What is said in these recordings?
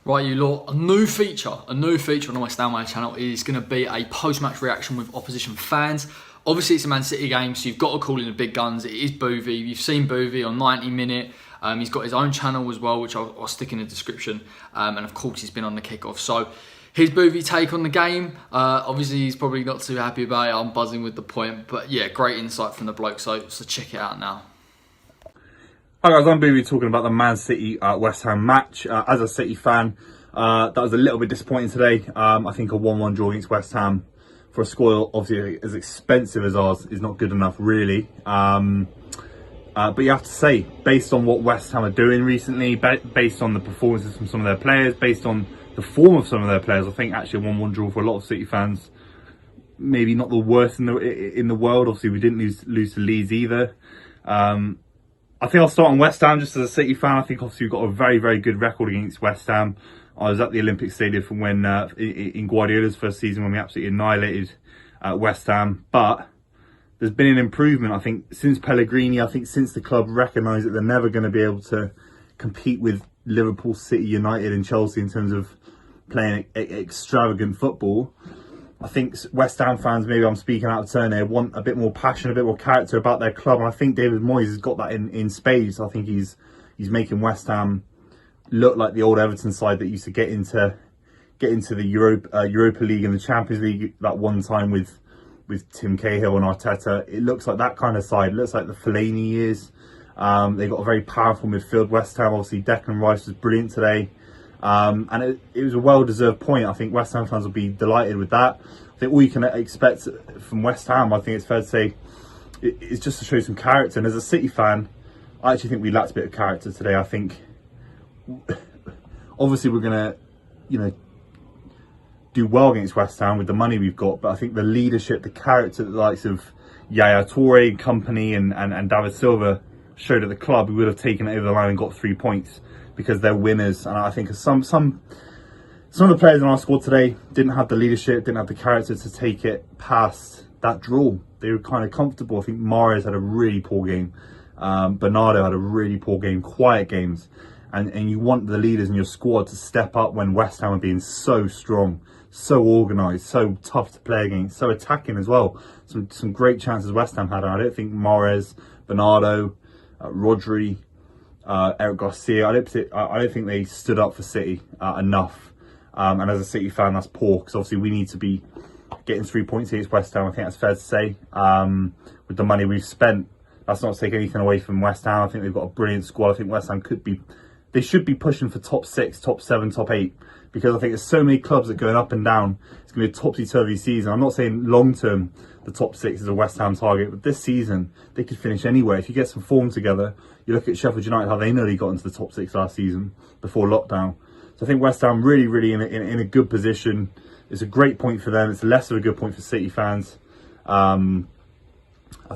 Right, you lot, a new feature on the West Ham channel is going to be a post-match reaction with opposition fans. Obviously, it's a Man City game, so you've got to call in the big guns. It is Buvey. You've seen Buvey on 90 Minute. He's got his own channel as well, which I'll stick in the description. And of course, he's been on the kickoff. So his Buvey take on the game. Obviously, he's probably not too happy about it. I'm buzzing with the point. But yeah, great insight from the bloke. So check it out now. Hi guys, I'm Buvey talking about the Man City West Ham match. As a City fan, that was a little bit disappointing today. I think a 1-1 draw against West Ham for a squad obviously as expensive as ours is not good enough really. But you have to say, based on what West Ham are doing recently, based on the performances from some of their players, based on the form of some of their players, I think actually a 1-1 draw for a lot of City fans, maybe not the worst in the world. Obviously we didn't lose to Leeds either. I think I'll start on West Ham just as a City fan. I think obviously we've got a very, very good record against West Ham. I was at the Olympic Stadium from when in Guardiola's first season when we absolutely annihilated West Ham. But there's been an improvement, I think, since Pellegrini. I think since the club recognised that they're never going to be able to compete with Liverpool, City, United and Chelsea in terms of playing extravagant football. I think West Ham fans, maybe I'm speaking out of turn here, want a bit more passion, a bit more character about their club. And I think David Moyes has got that in spades. I think he's making West Ham look like the old Everton side that used to get into the Europa League and the Champions League that one time with Tim Cahill and Arteta. It looks like that kind of side. It looks like the Fellaini years. They've got a very powerful midfield. West Ham, obviously, Declan Rice was brilliant today. And it was a well-deserved point. I think West Ham fans will be delighted with that. I think all you can expect from West Ham, I think it's fair to say, is just to show some character. And as a City fan, I actually think we lacked a bit of character today. I think, obviously, we're going to, do well against West Ham with the money we've got. But I think the leadership, the character, the likes of Yaya Toure, company, and David Silva showed at the club, we would have taken it over the line and got 3 points, because they're winners. And I think some of the players in our squad today didn't have the leadership, didn't have the character to take it past that draw. They were kind of comfortable. I think Mahrez had a really poor game. Bernardo had a really poor game, quiet games. And you want the leaders in your squad to step up when West Ham are being so strong, so organised, so tough to play against, so attacking as well. Some great chances West Ham had. And I don't think Mahrez, Bernardo, Rodri, Eric Garcia, I don't think they stood up for City enough. And as a City fan, that's poor, because obviously we need to be getting 3 points against West Ham. I think that's fair to say. With the money we've spent, that's not to take anything away from West Ham. I think they've got a brilliant squad. I think West Ham they should be pushing for top 6, top 7, top 8, because I think there's so many clubs that are going up and down. It's going to be a topsy-turvy season. I'm not saying long-term the top 6 is a West Ham target, but this season they could finish anywhere. If you get some form together, you look at Sheffield United, how they nearly got into the top 6 last season before lockdown. So I think West Ham really, really in a good position. It's a great point for them. It's less of a good point for City fans. I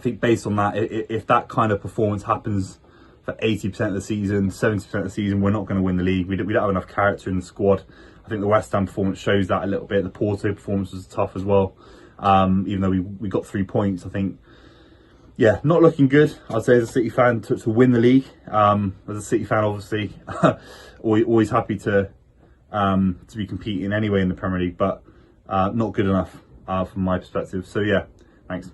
think based on that, if that kind of performance happens for 80% of the season, 70% of the season, we're not going to win the league. We don't have enough character in the squad. I think the West Ham performance shows that a little bit. The Porto performance was tough as well. Even though we got 3 points, I think, yeah, not looking good, I'd say, as a City fan to win the league. As a City fan, obviously, always happy to be competing anyway in the Premier League, but not good enough from my perspective. So yeah, thanks.